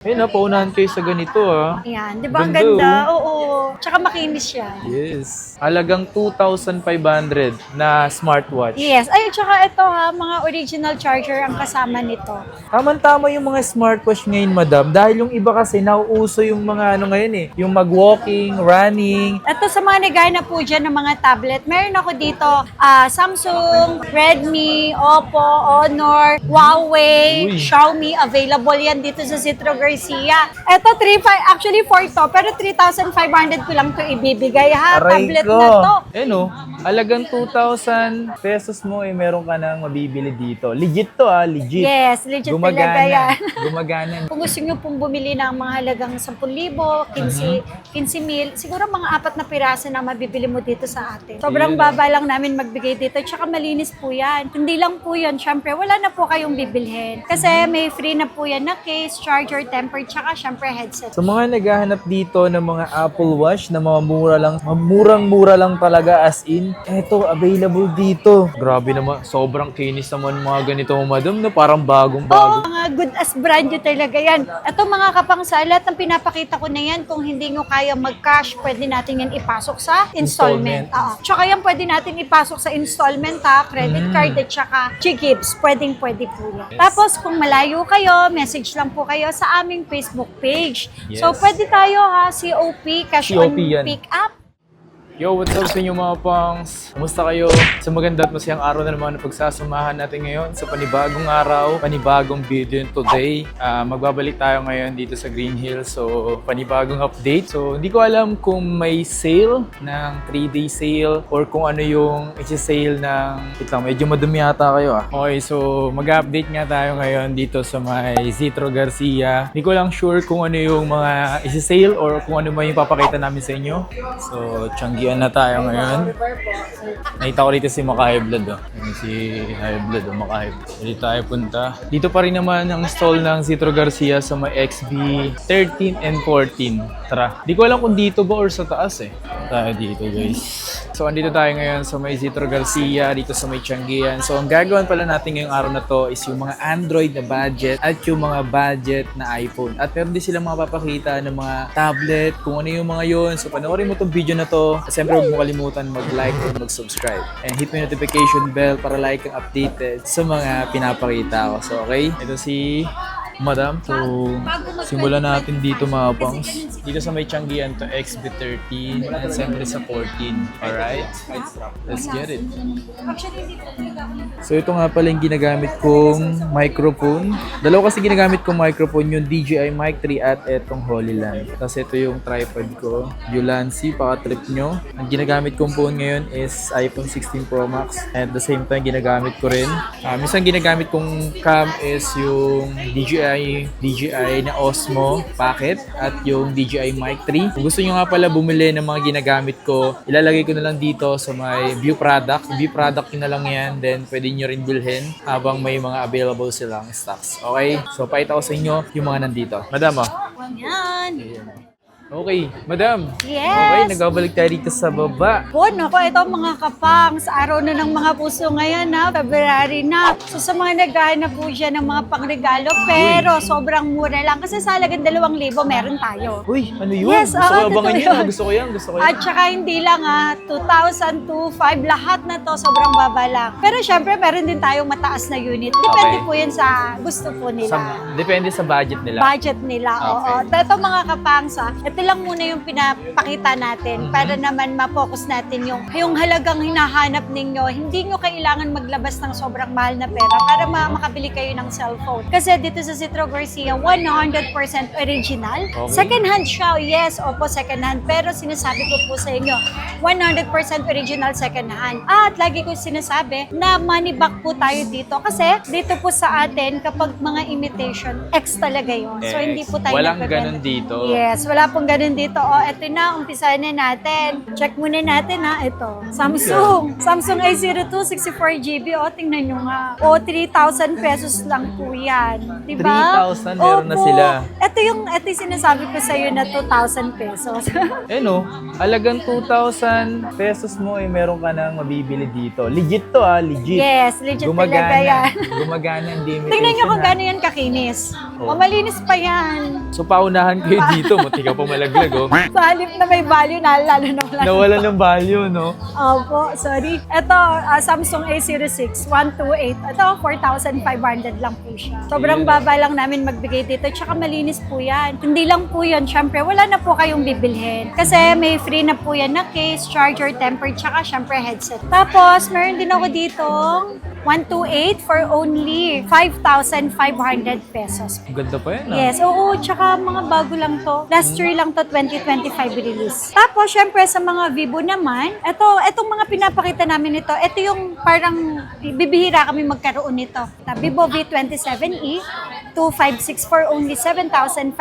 Paunahan kayo sa ganito Ayan, di ba ang Ganda, ganda? Oo. Tsaka makinis siya. Yes. Halagang 2,500 na smartwatch. Yes. Ay, tsaka ito mga original charger ang kasama nito. Tama-tama yung mga smartwatch ngayon, madam. Dahil yung iba kasi nauuso yung mga ngayon yung mag-walking, running. Ito sa mga nagana po dyan ng mga tablet, meron ako dito Samsung, Redmi, Oppo, Honor, Huawei, Uy. Xiaomi. Available yan dito sa Citro Garcia. Ito, actually 4 to, pero 3,500 ko lang to ibibigay Aray tablet ko. na to. Halagang 2,000 pesos mo meron ka nang mabibili dito. Legit to legit. Yes, legit talaga yan. Gumagana. Kung gusto nyo pong bumili ng mga halagang 10,000, 15,000, siguro mga 4 na piraso na mabibili mo dito sa atin. Sobrang baba lang namin magbigay dito, tsaka malinis po yan. Hindi lang po yan, syempre wala na po kayong bibilhin. Kasi may free na po yan na case, charger, temper, tsaka syempre headset. Sa mga naghahanap dito ng mga Apple Watch na mga murang-mura lang talaga as in, eto, available dito. Grabe naman, sobrang kinis naman mga ganito madam na parang bagong-bago. Mga good as brand new talaga yan. Ito mga kapangsa, lahat ng pinapakita ko na yan, kung hindi nyo kaya mag-cash, pwede natin yan ipasok sa installment. Tsaka yan pwede natin ipasok sa installment credit card at tsaka G-Gibbs, pwede po yan. Tapos kung malayo kayo, message lang po kayo sa aming Facebook page. Yes. So pwede tayo COP, cash on COP yan. pick up. Yo, what's up sa inyo mga pangs? Kumusta kayo? Sa maganda at masayang araw na naman na pagsasamahan natin ngayon sa panibagong araw, panibagong video today. Magbabalik tayo ngayon dito sa Green Hills. So, panibagong update. So, hindi ko alam kung may sale ng 3-day sale or kung ano yung isi-sale ng... Wait lang, medyo madumi yata kayo Okay, so mag-update nga tayo ngayon dito sa may Citro Garcia. Hindi ko lang sure kung ano yung mga isi-sale or kung ano may papakita namin sa inyo. So, Changi na tayo ngayon. Nakita ko dito si Maka High Blood. Yan si High Blood, Maka High Blood. Dito tayo punta. Dito pa rin naman ang stall ng Citro Garcia sa may XB 13 and 14. Tara. Di ko alam kung dito ba or sa taas Tayo dito guys. So, andito tayo ngayon sa may Citro Garcia, dito sa may Changian. So, ang gagawin pala natin ngayong araw na to is yung mga Android na budget at yung mga budget na iPhone. At meron din silang mapapakita ng mga tablet, kung ano yung mga yun. So, panoorin mo tong video na to. Siyempre, huwag mo kalimutan mag-like at mag-subscribe. And hit mo yung notification bell para like kang updated sa mga pinapakita ko. So, okay? Ito si Madam. So, simulan natin dito mga pangs. Dito sa may Changian to XB13 and siyempre sa 14. Alright? Let's get it. So, ito nga pala yung ginagamit kong microphone. Dalawa kasi ginagamit kong microphone, yung DJI Mic 3 at etong Holyland. Tapos ito yung tripod ko. Ulanzi, paka-trip nyo. Ang ginagamit kong phone ngayon is iPhone 16 Pro Max. And at the same time, ginagamit ko rin. Minsan ginagamit kong cam is yung DJI na Osmo packet at yung DJI Mic 3. Kung gusto nyo nga pala bumili ng mga ginagamit ko, ilalagay ko na lang dito sa may view product. View product yun na lang yan. Then pwede nyo rin bilhin habang may mga available silang stocks. Okay? So, pakita ko sa inyo yung mga nandito. Madam, Yan. Okay, madam. Yes. Okay, nagbabalik tayo dito sa baba. Ako, ito mga kapang, sa araw na ng mga puso ngayon February na. So sa mga naghahanap po siya ng mga pangregalo, pero sobrang mura lang. Kasi sa halagang 2,000 meron tayo. Uy, ano yun? Yes, gusto ko abangan totoo yun. yun. Gusto ko yan. At saka hindi lang 2,000, 2,500, lahat na to sobrang baba lang. Pero syempre meron din tayong mataas na unit. Depende Okay. po yan sa gusto po nila. Depende sa budget nila. Budget nila, oo. Okay. Ito mga kapangsa, ito lang muna yung pinapakita natin para naman ma-focus natin yung halagang hinahanap ninyo. Hindi nyo kailangan maglabas ng sobrang mahal na pera para makabili kayo ng cellphone. Kasi dito sa Citro Garcia, 100% original. Okay. Second hand siya, yes, opo, second hand. Pero sinasabi ko po sa inyo, 100% original second hand. At lagi ko sinasabi na money back po tayo dito. Kasi dito po sa atin, kapag mga imitation, X talaga yun. So hindi po tayo Walang nagbe-benta. ganun dito. Yes, wala pong ganun dito. O, eto na, umpisahan na natin. Check muna natin ha, ito. Samsung A02 64GB. O, tingnan nyo nga. O, 3,000 pesos lang po yan. Diba? 3,000 meron na Opo. sila. Ito yung sinasabi ko sa'yo na 2,000 pesos. Eh no, halagang 2,000 pesos mo eh meron ka nang mabibili dito. Legit to legit. Yes, legit talaga yan. Gumagana ang limitation. Tingnan nyo kung gano'n yan kakinis. O, malinis pa yan. So paunahan kayo dito, muti ka pa malaglag oh. Sa halip na may value na, lalo na wala. Nawala ng value, no? Opo, sorry. Ito, Samsung A06 128. Ito, 4,500 lang po siya. Sobrang baba lang namin magbigay dito. Tsaka malinis po yan. Hindi lang po yan. Siyempre, wala na po kayong bibilhin. Kasi may free na po yan na case, charger, tempered, tsaka siyempre headset. Tapos, meron din ako dito 128 for only 5,500 pesos. Ganda pa yan Yes, oo, tsaka mga bago lang to. Last year lang to, 2025 release. Tapos, syempre sa mga Vivo naman, etong mga pinapakita namin ito, ito yung parang bibihira kami magkaroon nito. Vivo V27e, 256 for only 7,500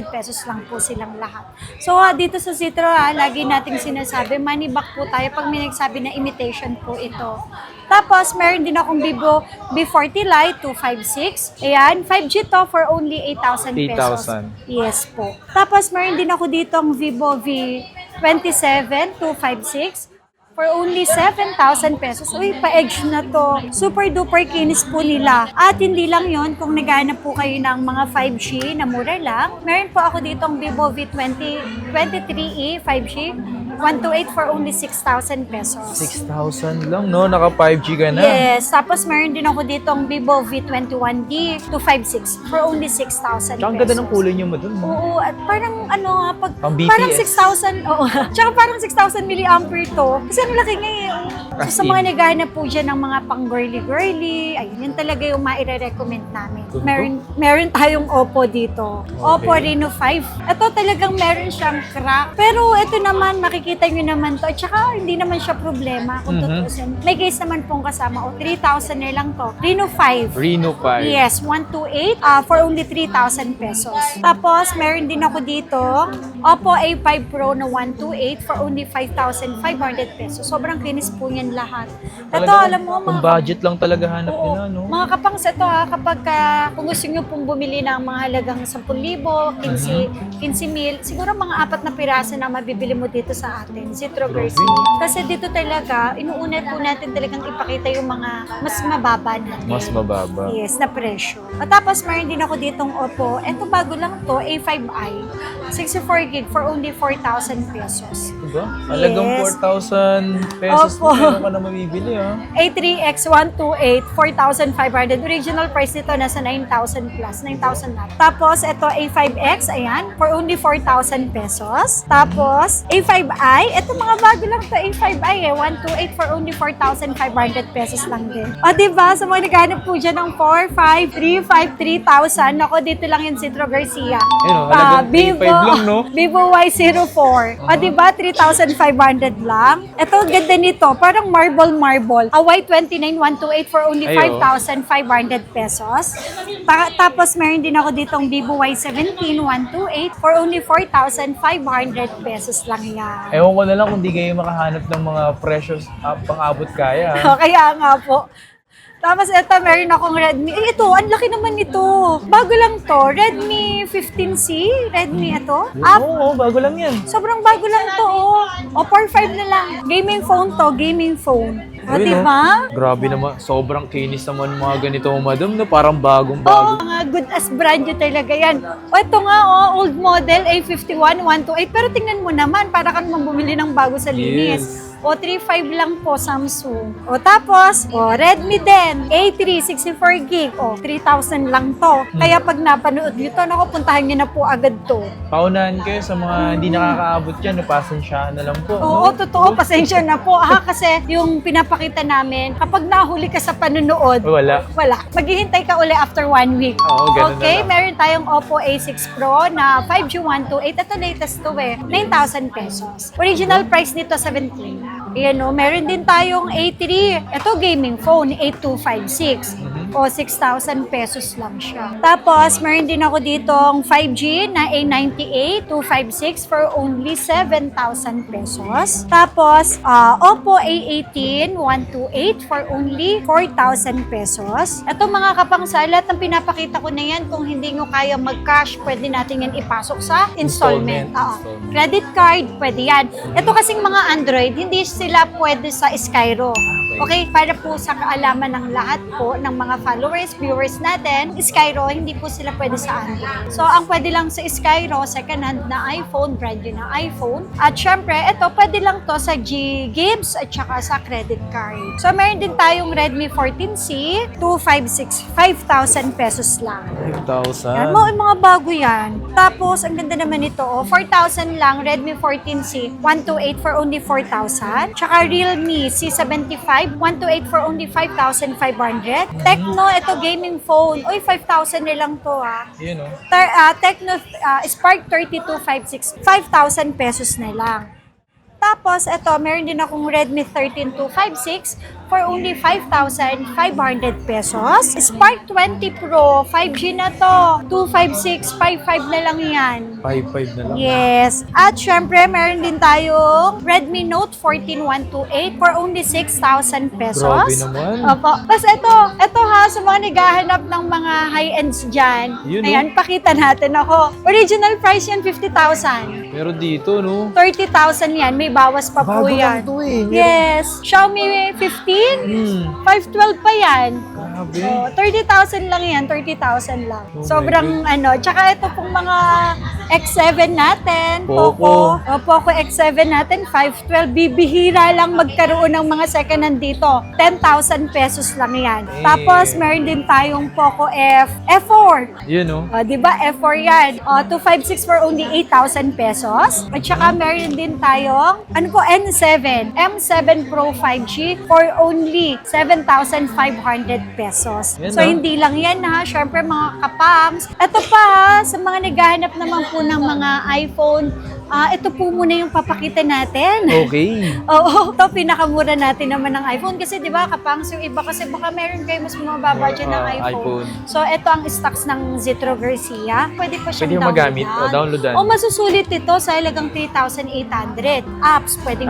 pesos lang po silang lahat. So, dito sa Citro, lagi nating sinasabi, money back po tayo pag may nagsabi na imitation po ito. Tapos, meron din akong Vivo B40 Lite 256. Ayan, 5G to for only 8,000 pesos. 8,000. Yes po. Tapos, meron din ako ditong Vivo V27 256 for only 7,000 pesos. Uy, pa-edge na to. Super duper kinis po nila. At hindi lang yon, kung naghahanap po kayo ng mga 5G na mura lang, meron po ako ditong Vivo V23e 5G 128 for only 6,000 pesos. 6,000 lang, no? Naka 5G ka na. Yes. Tapos meron din ako ditong Vivo V21D 256 for only 6,000 pesos. Tsaka ang ganda ng kulay niyo mo dun. No? Oo, at parang pag Pang BTS. parang 6,000, oo. Tsaka parang 6,000 milliampere to. Kasi ang laki nga eh. As So, sa in. mga naghahanap po dyan ng mga pang girly-girly, ayun, yun talaga yung maire-recommend namin. Meron tayong Oppo dito. Oppo Reno 5. Ito talagang meron siyang crack. Pero ito naman, makikita nyo naman to. At saka, hindi naman siya problema kung tutusin. May case naman pong kasama. O, 3,000 na lang to. Reno 5. Reno 5. Yes, 128 for only 3,000 pesos. Tapos, meron din ako dito, Oppo A5 Pro na 128 for only 5,500 pesos. Sobrang kinis po niyan lahat. Ito, alam mo, Ang budget lang talaga hanap Oo, nila, no? mga kapangs, ito kapag kung gusto nyo pong bumili ng mga halagang 10,000, 15,000, siguro mga 4 na piraso na mabibili mo dito sa atin, Citro Garcia. Kasi dito talaga, inuuna po natin talagang ipakita yung mga mas mababa natin. Mas mababa. Yes, na presyo. At tapos, meron din ako ditong Oppo. Ito bago lang to, A5i. 64 gig for only 4,000 pesos. Diba? Halagang Yes. 4,000 pesos Opo. na meron ka na mabibili, A3X128, 4,500. Original price nito nasa 9,000 plus, 9,000 na. Tapos, ito A5X, ayan, for only 4,000 pesos. Tapos, A5i, ito mga bago lang to, A5i 128 for only 4,500 pesos lang din. O, diba? Sa mga naghanap po dyan ng 4,535, 3,000. Ako, dito lang yung Citro Garcia. Ayun, halagang A5 lang, no? Vivo Y04. O, diba? 3,500 lang. Ito, ganda nito. Parang marble. A Y29 128 for only Ayo. 5,500 pesos. Tapos, meron din ako ditong Vivo Y17 128 for only 4,500 pesos lang yan. Ewan ko na lang kung di kayo makahanap ng mga precious pang-abot kaya. Kaya nga po. Tapos ito, meron akong Redmi. Eh, ito, ang laki naman nito. Bago lang to. Redmi 15C. Redmi ito. Oo, bago lang yan. Sobrang bago lang to, oh. O, 4.5 na lang. Gaming phone to, gaming phone. O, Ayun, diba? Grabe naman. Sobrang kinis naman mga ganito, madam, na parang Oo, bagong-bago. mga good as brand new talaga yan. O, ito nga, oh, old model, A51 128. Pero tingnan mo naman, para kang bumili ng bago sa linis. Yes. O, 3.5 lang po, Samsung. O, tapos, Redmi din, A3, 64 gig. O, 3,000 lang to. Kaya pag napanood nyo to, naku, puntahan nyo na po agad to. Paunahan kayo sa mga hindi nakakaabot dyan, napasensyahan na lang po. Oo, no? totoo. Pasensya na po. Kasi yung pinapakita namin, kapag nahuli ka sa panonood, Wala. wala. Maghihintay ka uli after 1 week. Oo, ganun Okay, na lang. meron tayong Oppo A6 Pro na 5G 128. Ito latest to 9,000 pesos. Original price nito 17. Ayan o, meron din tayong A3. Ito gaming phone, 8256. o 6,000 pesos lang siya. Tapos, meron din ako ditong 5G na A98 256 for only 7,000 pesos. Tapos, Oppo A18 128 for only 4,000 pesos. Ito mga kapangsalat, ang pinapakita ko na yan, kung hindi nyo kaya mag-cash, pwede natin yan ipasok sa installment. Credit card, pwede yan. Ito kasing mga Android, hindi sila pwede sa Skyro. Okay, para po sa kaalaman ng lahat po ng mga followers, viewers natin, Skyro, hindi po sila pwede sa Android. So, ang pwede lang sa Skyro, second hand na iPhone, brand new na iPhone. At syempre, ito, pwede lang to sa G-Gibbs at saka sa credit card. So, meron din tayong Redmi 14C, 256, 5,000 pesos lang. 5,000? Yan, yung mga bago yan. Tapos, ang ganda naman ito, 4,000 lang, Redmi 14C, 128 for only 4,000. Tsaka Realme C75, 128 for only 5,500. Tecno, ito gaming phone. Uy, 5,000 na lang to Yun, Tecno Spark 3256, 5,000 pesos na lang. Tapos, ito, meron din akong Redmi 13256 for only 5,500 pesos. Spark 20 Pro, 5G na to. 256, 55 na lang yan. 5,500 na lang. Yes. At syempre, meron din tayong Redmi Note 14 128 for only 6,000 pesos. Grabe naman. Opo. Tapos ito ha, sa mga naghahanap ng mga high-ends dyan. Yun, Ayan, pakita natin ako. Original price yan, 50,000. Pero dito, no? 30,000 yan, may bawas pa po Bago yan. lang to eh. Yes. Xiaomi 15, 512 pa yan. Grabe. 30,000 lang yan, 30,000 lang. Oh my Sobrang tsaka ito pong mga X7 natin, Poco. Poco X7 natin, 512, bibihira lang magkaroon ng mga second hand dito. 10,000 pesos lang yan. Tapos, meron din tayong Poco F4. Yun, no? Di ba? F4 yan. 256 for only 8,000 pesos. At saka meron din tayong, N7. M7 Pro 5G for only 7,500 pesos. Yan, So, no? hindi lang yan ha. Syempre, mga kapangs. Ito pa ha, sa mga naghahanap naman po ng mga iPhone, ito po muna yung papakita natin. Okay. Oo, ito pinakamura natin naman ng iPhone kasi 'di ba kapangs yung iba kasi baka meron kayo mas mababa dyan ng iPhone. So ito ang stocks ng Zetro Garcia. Pwede pa siyang Pwede yung magamit o downloadan. O masusulit ito sa halagang 3,800. Apps, pwede.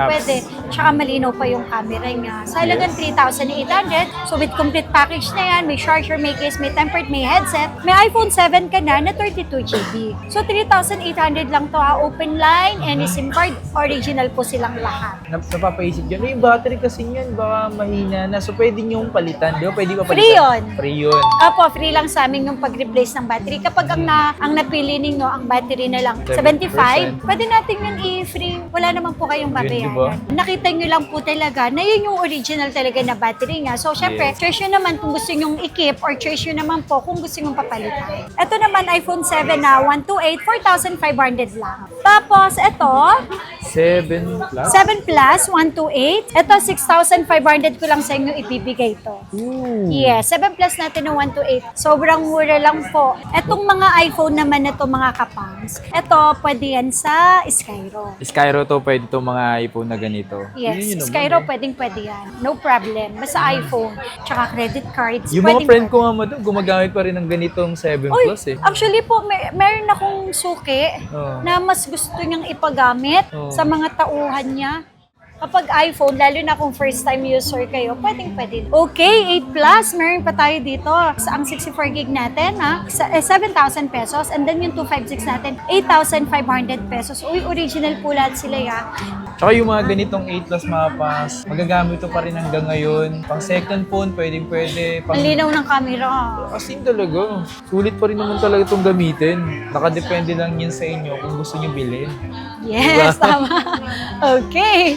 Tsaka malinaw pa yung camera niya. Sa halagang 3,800. So with complete package na yan, may charger, may case, may tempered, may headset. May iPhone 7 ka na 32GB. So 3,800 lang to ha. Open line, any SIM card, original po silang lahat. Napapaisip dyan, yung battery kasi yan, baka mahina na. So, pwede nyo palitan, di ba? Pwede pa palitan? Free yun. Free yun. Opo, free lang sa amin yung pag-replace ng battery. Kapag ang napili ninyo, ang battery na lang 75, pwede natin yun i-free. Wala naman po kayong babayaran. Yun, diba? Nakita nyo lang po talaga na yun yung original talaga na battery niya. So, syempre, choice nyo naman kung gusto nyo i-keep or choice nyo naman po kung gusto nyo papalitan. Ito naman, iPhone 7 na 128, 4,500 lang. Tapos, ito, 7 plus? 7 Plus, 128. Ito, 6,500 ko lang sa inyo ibibigay ito. Ooh. Yes, 7 Plus natin ng 128. Sobrang mura lang po. Etong mga iPhone naman na to mga kapangs, ito, pwede yan sa Skyro. Skyro to, pwede to mga iPhone na ganito. Yes, Yun naman, Skyro eh. pwede yan. No problem. Basta iPhone, tsaka credit cards. Yung mga friend ko nga madam, gumagamit pa rin ng ganitong 7 Uy, plus eh. actually po, meron akong suki Oo. na mas gusto niyang ipagamit Oo. sa mga tauhan niya. Kapag iPhone, lalo na kung first time user kayo, pwede. Okay, 8 Plus, meron pa tayo dito. Ang 64 gig natin, 7,000 pesos. And then yung 256 natin, 8,500 pesos. Uy, original po lahat sila ya. Tsaka yung mga ganitong 8 plus mapas, magagamit to pa rin hanggang ngayon. Pang second phone, pwede. Pang... Ang linaw ng camera. As in talaga, sulit pa rin naman talaga itong gamitin. Nakadepende lang yan sa inyo kung gusto nyo bilhin. Yes, tama. Okay.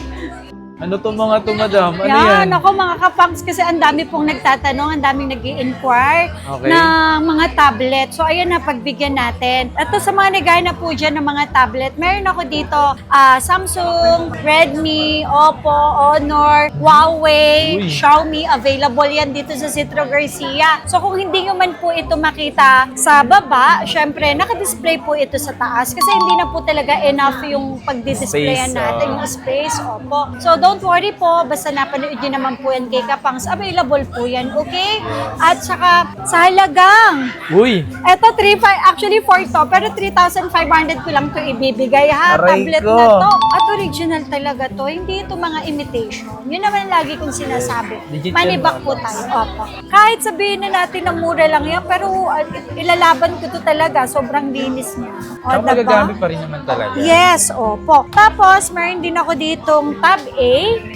Ano to mga to, madam? Ano Yan, yan? ako mga kapangs kasi ang dami pong nagtatanong, ang daming nag-i-inquire Okay. ng mga tablet. So, ayan na, pagbigyan natin. Ito sa mga nagana po dyan ng mga tablet, meron ako dito Samsung, Redmi, Oppo, Honor, Huawei, Uy. Xiaomi, available yan dito sa Zetro Garcia. So, kung hindi nyo man po ito makita sa baba, syempre, naka-display po ito sa taas kasi hindi na po talaga enough yung pagdi-displayan Space, natin, yung space, opo. So, don't worry po, basta napanood nyo naman po yan kay Kapangs, available po yan, okay? At saka, sa halagang, Uy! eto, actually 4 to, pero 3,500 ko lang to ibibigay ha, Aray tablet ko. na to. At original talaga to, hindi ito mga imitation. Yun naman ang lagi kong sinasabi. Legit yan, Manibak po tayo, opo. Kahit sabihin na natin na mura lang yan, pero ilalaban ko to talaga, sobrang linis niya. O, Saka diba? magagamit pa rin naman talaga. Yes, opo. Tapos, meron din ako ditong Tab A,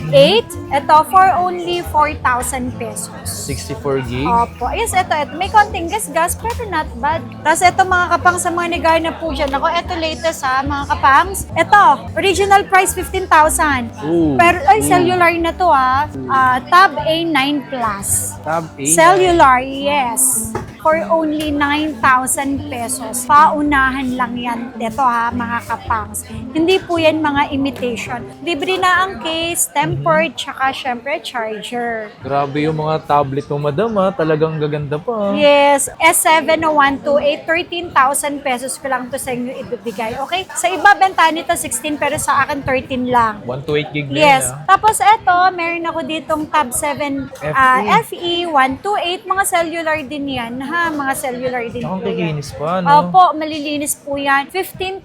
8. Ito, for only 4,000 pesos. 64 gig. Opo. Yes, ito. May konting gas-gas, pero not bad. Tapos ito mga kapangs, sa mga negay na po dyan. Ako, ito latest ha, mga kapangs. Ito, original price 15,000. Ooh. Pero, cellular na to ha. Tab A 9 Plus. Tab A. Cellular, yes. For only 9,000 pesos. Paunahan lang yan. Ito ha, mga kapangs. Hindi po yan mga imitation. Libre na ang case, tempered, tsaka syempre charger. Grabe yung mga tablet mo, madam ha. Talagang gaganda pa. Yes, S7 o 128, 13,000 pesos ko lang to sa inyo ibibigay. Okay? Sa iba, benta nito 16 pero sa akin 13 lang. 128 gig na Yes. yun, ha? Tapos eto, meron ako ditong Tab 7 FE 128. Mga cellular din yan ha. Mga cellular din Saka po yan. kikinis pa, no? Opo, malilinis po yan. 15,000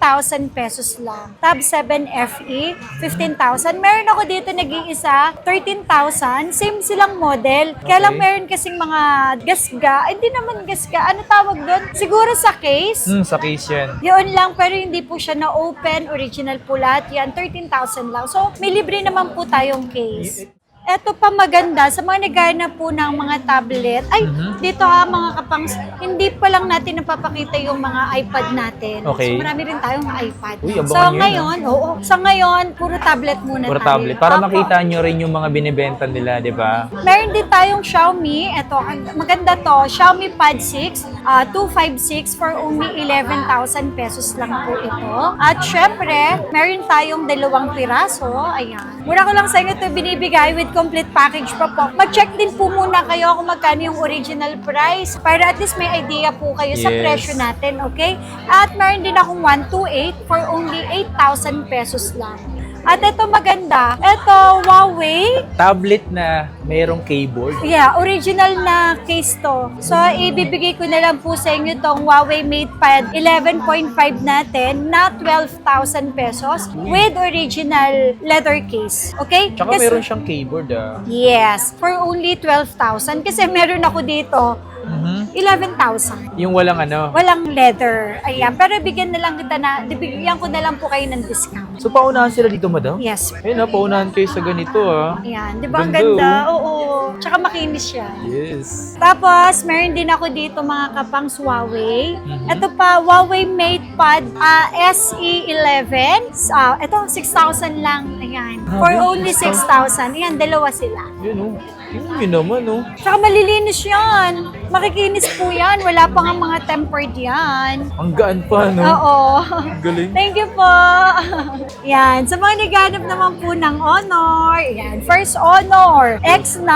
pesos lang. Tab 7 FE, 15,000. Meron ako dito nag-iisa, 13,000. Same silang model. Kaya lang Okay. meron kasing mga gasga. Hindi naman gasga. Ano tawag doon? Siguro sa case. Sa case yan. Yun lang, pero hindi po siya na-open. Original po lahat yan. 13,000 lang. So, may libre naman po tayong case. Eto pa maganda, sa mga naghahanap po ng mga tablet, ay, dito ha mga kapangs, hindi pa lang natin napapakita yung mga iPad natin. Okay. So, marami rin tayong iPad. Uy, abangan So, yun, ngayon, sa ngayon, puro tablet muna Puro tayo. tablet. Para Opo. makita nyo rin yung mga binibenta nila, di ba? Meron din tayong Xiaomi. Ito, maganda to. Xiaomi Pad 6, 256 for only 11,000 pesos lang po ito. At syempre, meron tayong 2 piraso. Ayan. Mura ko lang sa inyo ito binibigay with complete package pa po. Mag-check din po muna kayo kung magkano yung original price para at least may idea po kayo sa Yes. presyo natin, okay? At meron din akong 128 for only 8,000 pesos lang. At ito maganda. Ito, Huawei. Tablet na mayroong keyboard. Yeah, original na case to. So, ibibigay ko na lang po sa inyo tong Huawei MatePad 11.5 natin na 12,000 pesos with original leather case. Okay? Tsaka meron siyang keyboard, ah. Yes, for only 12,000. Kasi meron ako dito 11,000. Yung walang ano. Walang leather. Ayan. Pero bigyan ko na lang po kayo ng discount. So, paunahan sila dito, madam? Yes. Ayun, paunahan kayo sa ganito, ah. Ayan. Di ba ang Ganda, ganda? Oo. Tsaka makinis siya. Yes. Tapos, meron din ako dito mga kapangs Huawei. Mhm. Ito pa, Huawei MatePad SE11. Ito, 6,000 lang. Ayan. For Grabe, only 6,000. Ayan, dalawa sila. Yun, oh. Yun naman, oh. Tsaka malilinis yan. Makikinis po yan. Wala pa nga mga tempered yan. Ang gaan pa, no? Oo. Galing. Thank you po. Yan. Sa mga naghanap naman po ng Honor. Yan. First Honor. X9.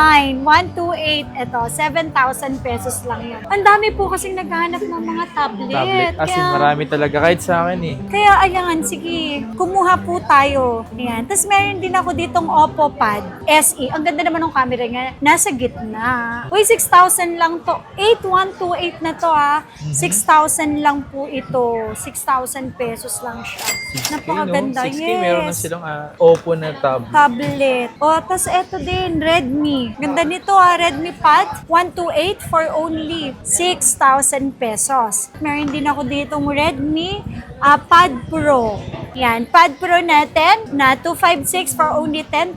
128. Ito. 7,000 pesos lang yan. Ang dami po kasing naghanap ng mga tablet. Tablet. As in, Kaya- marami talaga. Kahit sa akin, eh. Kaya ayan, sige, kumuha po tayo. Ayan. Tapos meron din ako ditong Oppo Pad SE. Ang ganda naman ng camera niya. Nasa gitna. Uy, 6,000 lang to. 8128 na to ha. 6,000 lang po ito. 6,000 pesos lang siya. Napakaganda. 6K, Yes. meron na silang Oppo na tablet. Tablet. O, tas eto din, Redmi. Ganda nito ha, Redmi Pad 128 for only 6,000 pesos. Meron din ako ditong Redmi Pad Pro. Yan, Pad Pro natin na 256 for only 10,000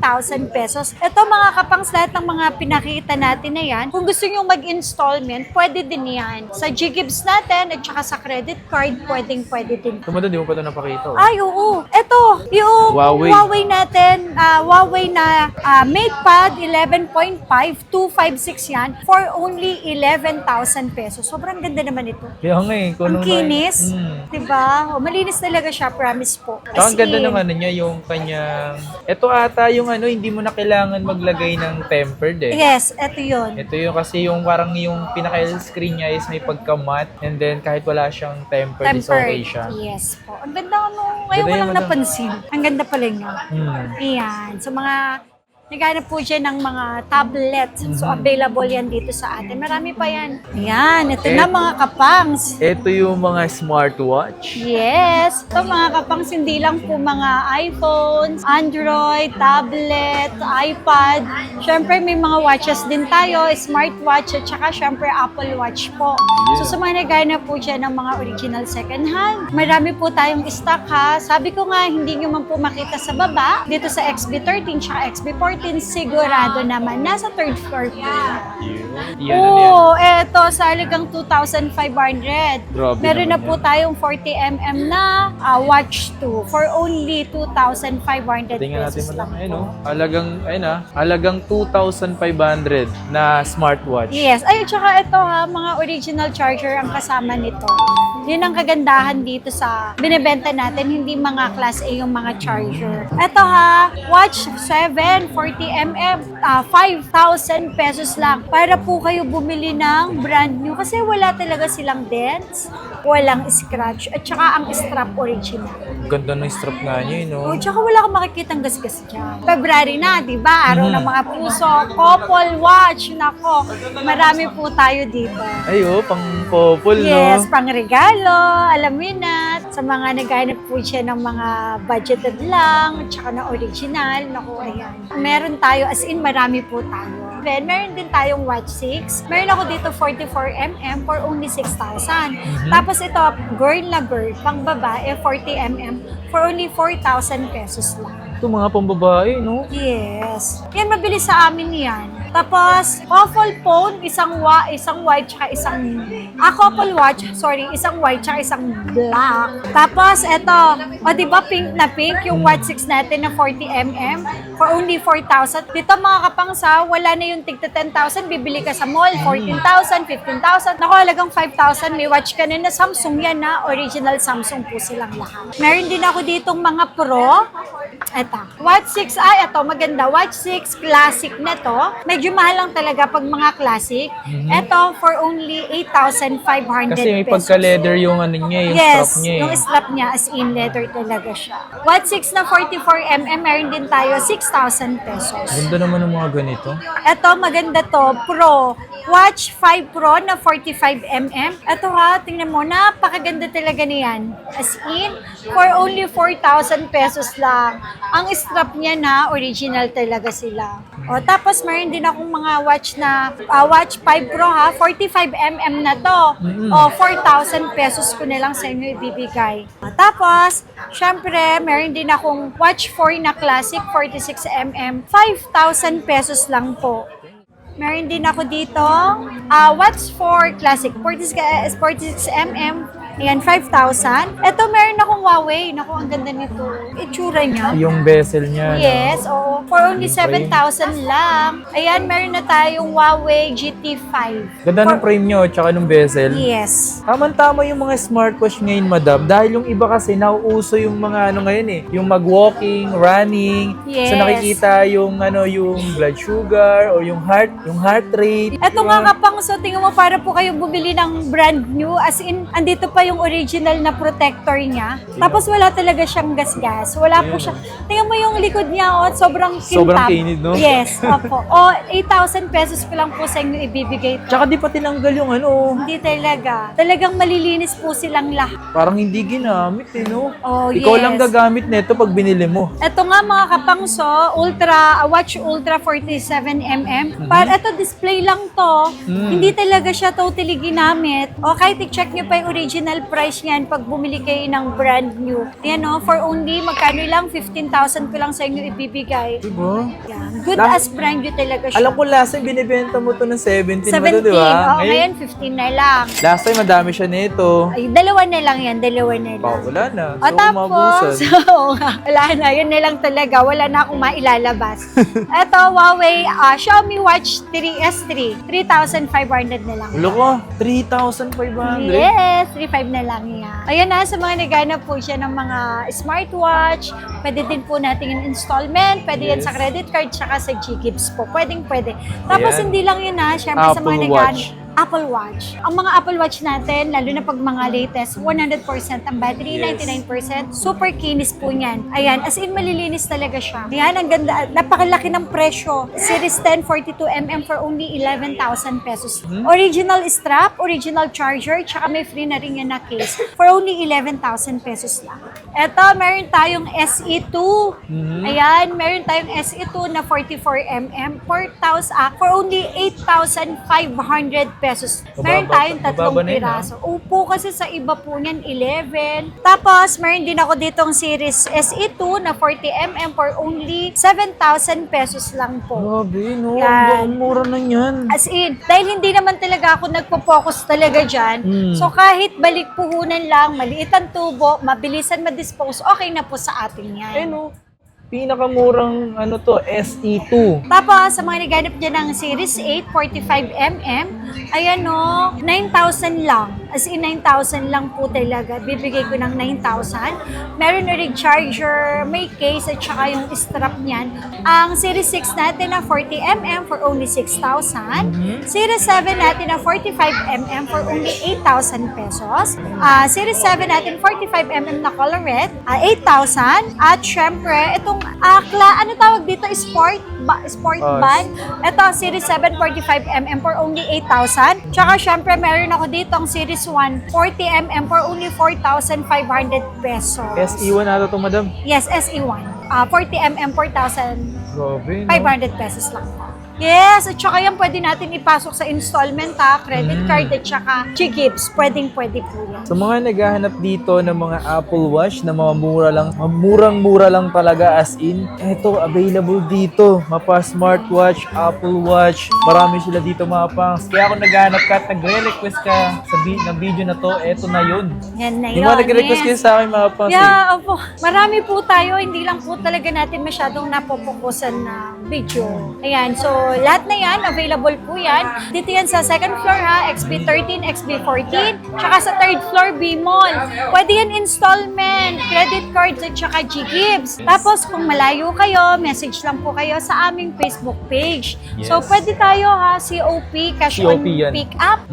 pesos. Ito mga kapangs, lahat ng mga pinakita natin na yan, kung gusto nyo mag-installment, pwede din yan. Sa Ggibbs natin at saka sa credit card, pwede din. Tumadon, di mo pa ito napakita, oh. Ay, oo. Ito, yung Huawei natin, Huawei na MatePad 11.5, 256 yan, for only 11,000 pesos. Sobrang ganda naman ito. Kaya nga, eh. Ang kinis, diba? O, malinis talaga siya, promise po. Ang ganda in. ng ano niya, yung kanyang... Ito ata yung ano, hindi mo na kailangan maglagay ng tempered eh. Yes, ito yun. Ito yung kasi yung parang yung pinaka-screen niya is may pagka-matte and then kahit wala siyang tempered, is okay siya. Yes po. Ang ganda ano, ngayon Ganda ko yung lang ano. napansin. Ang ganda pala niya. Ayan. So mga naghanap po siya ng mga tablet. So available yan dito sa atin. Marami pa yan. Ayan, ito na mga kapangs. Ito yung mga smartwatch. Yes. Ito mga kapangs, hindi lang po mga iPhones, Android, tablet, iPad. Siyempre may mga watches din tayo, smartwatch at saka siyempre Apple Watch po. So sa mga naghanap po siya ng mga original second hand, marami po tayong stock ha. Sabi ko nga, hindi nyo man po makita sa baba, dito sa XB13 at XB14, sigurado naman, nasa third floor po. Oo, eto sa halagang 2,500. Grabe Meron na naman po tayong 40mm na watch 2 for only 2,500 Tingnan natin pesos mo lang. lang Ayun po. Halagang 2,500 na smartwatch. Yes. Ay, tsaka ito ha, mga original charger ang kasama nito. Yun ang kagandahan dito sa binibenta natin, hindi mga class A yung mga charger. Ito ha, watch 7, 40mm, 5,000 pesos lang. Para po kayo bumili ng brand new kasi wala talaga silang dents, walang scratch, at saka ang strap original. Ganda ng strap nga niya, no? O, tsaka wala kang makikitang gasgas dyan. February na, di ba? Araw ng mga puso, couple watch, nako, marami po tayo dito. Ay, pang couple, Yes, no? pang regalo, alam mo yun na, sa mga naghahanap po siya ng mga budgeted lang, tsaka na original, naku, ayan. Meron tayo, as in, marami po tayo. Then, meron din tayong watch 6. Meron ako dito 44mm for only 6,000. Tapos ito, girl na girl, pang babae, 40mm for only 4,000 pesos lang. Ito mga pambabae, no? Yes. Yan, mabilis sa amin yan. Tapos, couple phone, isang white, tsaka couple watch, isang white, tsaka isang black. Tapos, eto, diba pink na pink, yung watch 6 natin na 40mm for only 4,000. Dito mga kapangsa, wala na yung tigta 10,000, bibili ka sa mall, 14,000, 15,000. Naku, halagang 5,000, may watch ka na Samsung yan na, original Samsung po silang lahat. Meron din ako ditong mga Pro. Eto, watch 6, eto, maganda. Watch 6, classic na to. Medyo mahal lang talaga pag mga classic. Eto, for only 8,500 Kasi may pesos. pagka-leather yung ano niya, yung Yes, strap niya. yung strap niya as in leather talaga siya. Watch 6 na 44mm, meron din tayo 6,000 pesos. Ganda naman ng mga ganito. Eto, maganda to, Pro. Watch 5 Pro na 45mm. Eto ha, tingnan mo, napakaganda talaga niyan. As in, for only 4,000 pesos lang. Ang strap niya na, original talaga sila. O, tapos meron din akong mga watch na, watch 5 Pro ha, 45mm na to. O, 4,000 pesos ko na lang sa inyo ibibigay. O, tapos, syempre, meron din akong watch 4 na classic, 46mm, 5,000 pesos lang po. Meron din ako dito, watch 4 classic, 46mm, ayan, 5,000. Ito, meron akong Huawei. Naku, ang ganda nito. Itsura niya. Yung bezel niya. Yes, oo. For only 7,000 lang. Ayan, meron na tayong Huawei GT5. Ganda ng frame niyo, tsaka ng bezel. Yes. Tama-tama yung mga smartwatch ngayon, madam. Dahil yung iba kasi nauuso yung mga ano ngayon eh. Yung mag-walking, running. Yes. So nakikita yung yung blood sugar o yung heart rate. Ito Diba? nga kapang, so tingnan mo para po kayo bumili ng brand new. As in, andito pa yung original na protector niya. Tapos wala talaga siyang gasgas. Wala po siya. Tingnan mo yung likod niya, sobrang kintab. Sobrang kinid, no? Yes, opo. 8,000 pesos ko lang po sa inyo ibibigay to. Tsaka di pa tinanggal yung Hindi talaga. Talagang malilinis po silang lahat. parang hindi ginamit eh, no? Oh, Ikaw yes. lang gagamit nito pag binili mo. Ito nga mga kapangso, Watch Ultra 47mm. Para ito, display lang to. Hindi talaga siya totally ginamit. O kahit i-check nyo pa yung original price niyan pag bumili kayo ng brand new. Yan for only, magkano lang, 15,000 ko lang sa inyo ibibigay. Diba? Yan. Good as brand new talaga siya. Alam ko last time binibenta mo to ng 17 mo 17. to, di ba? Ngayon 15 na lang. Last time madami siya nito. Ay, dalawa na lang yan, dalawa na lang. Wala na. O So, tapos, umabusan. wala na, yun na lang talaga. Wala na akong mailalabas. Ito, Huawei, Xiaomi Watch 3S3. 3,500 na lang. Ulo ko, 3,500. Yes, 3,500 na lang yan. Ayan na, sa mga naghanap po siya ng mga smartwatch, pwede din po natin yung installment, pwede yan Yes. sa credit card, tsaka sa G-Gives po. Pwede. Tapos Ayan. hindi lang yun ha, syempre sa mga Apple naghanap. Watch. Apple Watch. Ang mga Apple Watch natin, lalo na pag mga latest, 100% ang battery, Yes. 99%. Super kinis po niyan. Ayan, as in malilinis talaga siya. Ayan, ang ganda. Napakalaki ng presyo. Series 10 42mm for only 11,000 pesos. Original strap, original charger, tsaka may free na rin yan na case for only 11,000 pesos lang. Eto, meron tayong SE2. Ayan, meron tayong SE2 na 44mm for only 8,500 pesos. Meron Mababa- tayong tatlong mababa na yun, piraso. Upo kasi sa iba po niyan, 11. Tapos, meron din ako ditong series SE2 na 40mm for only 7,000 pesos lang po. Grabe, no? Yan. Ang mura na yan. As in, dahil hindi naman talaga ako nagpo-focus talaga dyan, so kahit balik puhunan lang, maliit ang tubo, mabilisan ma-dispose, okay na po sa atin yan. No? Pinakamurang SE2. Tapos, sa mga naghanap dyan ng Series 8, 45mm, ayan o, 9,000 lang. As in, 9,000 lang po talaga. Bibigay ko ng 9,000. Meron na rin charger, may case, at saka yung strap niyan. Ang Series 6 natin na 40mm for only 6,000. Series 7 natin na 45mm for only 8,000 pesos. Series 7 natin 45mm na color red, 8,000. At syempre, itong ano tawag dito? Sport band. Ito, Series 7 45mm for only 8,000. Tsaka syempre, meron ako dito ang Series 1 40mm for only 4,500 pesos. SE1 ata to, madam. Yes, SE1. 40mm 4,500 Grabe, no? pesos lang po. Yes, at saka yan pwede natin ipasok sa installment credit card at saka G-Gives. Pwede po yan. Sa mga naghahanap dito ng mga Apple Watch na mga murang-mura lang talaga, as in, eto, available dito. Mapa smartwatch, Apple Watch, marami sila dito mga pangs. Kaya kung naghahanap ka at nagre-request ka ng video na to, eto na yun. Yan na Di yun. ba nag-request kayo sa akin mga pangs? Yeah, opo. Marami po tayo, hindi lang po talaga natin masyadong napopokusan na video. Ayan, so lahat na yan, available po yan. Dito yan sa second floor ha, XB13, XB14, tsaka sa third floor, B-Mall. Pwede yan installment, credit cards at tsaka G-Gives. Tapos kung malayo kayo, message lang po kayo sa aming Facebook page. Yes. So pwede tayo ha, COP, cash on COP yan. pick up.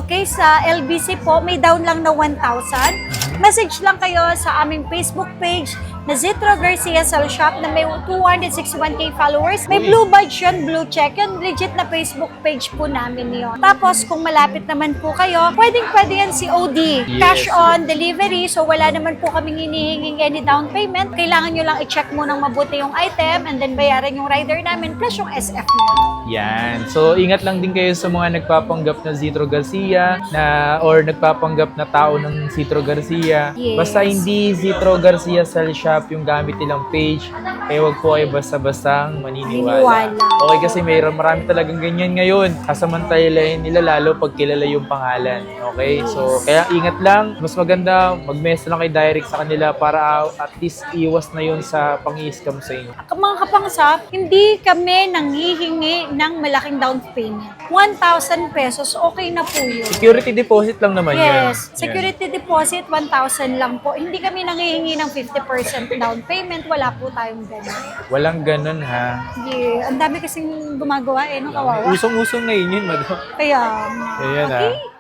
Okay, sa LBC po, may down lang na 1,000. Message lang kayo sa aming Facebook page na Zitro Garcia Cell Shop na may 261k followers. May blue badge yun, blue check yun. Legit na Facebook page po namin yun. Tapos, kung malapit naman po kayo, pwede yan COD. Yes. Cash on delivery. So, wala naman po kaming hinihinging any down payment. Kailangan nyo lang i-check munang mabuti yung item and then bayaran yung rider namin plus yung SF nyo. Yan. So, ingat lang din kayo sa mga nagpapanggap na Zitro Garcia or nagpapanggap na tao ng Zitro Garcia. Yes. Basta hindi Zitro Garcia Cell Shop yung gamit nilang page, wag po kayo basta-bastang maniniwala. Okay, kasi marami talagang ganyan ngayon. Kasamantalahin nila lalo pag kilala yung pangalan. Okay? So, kaya ingat lang. Mas maganda, mag-message lang kay direct sa kanila para at least iwas na yun sa pang-i-scam sa inyo. Mga kapangsap, hindi kami nanghihingi ng malaking down payment. 1,000 pesos, okay na po yun. Security deposit lang naman yan. Yes, security deposit 1,000 lang po. Hindi kami nanghihingi ng 50% down payment. Wala po tayong ganun. Walang ganun, ha? Yeah, ang dami kasing gumagawa no, kawawa. Usong-usong ngayon yun, madam. Kaya, Ayan, okay. ha?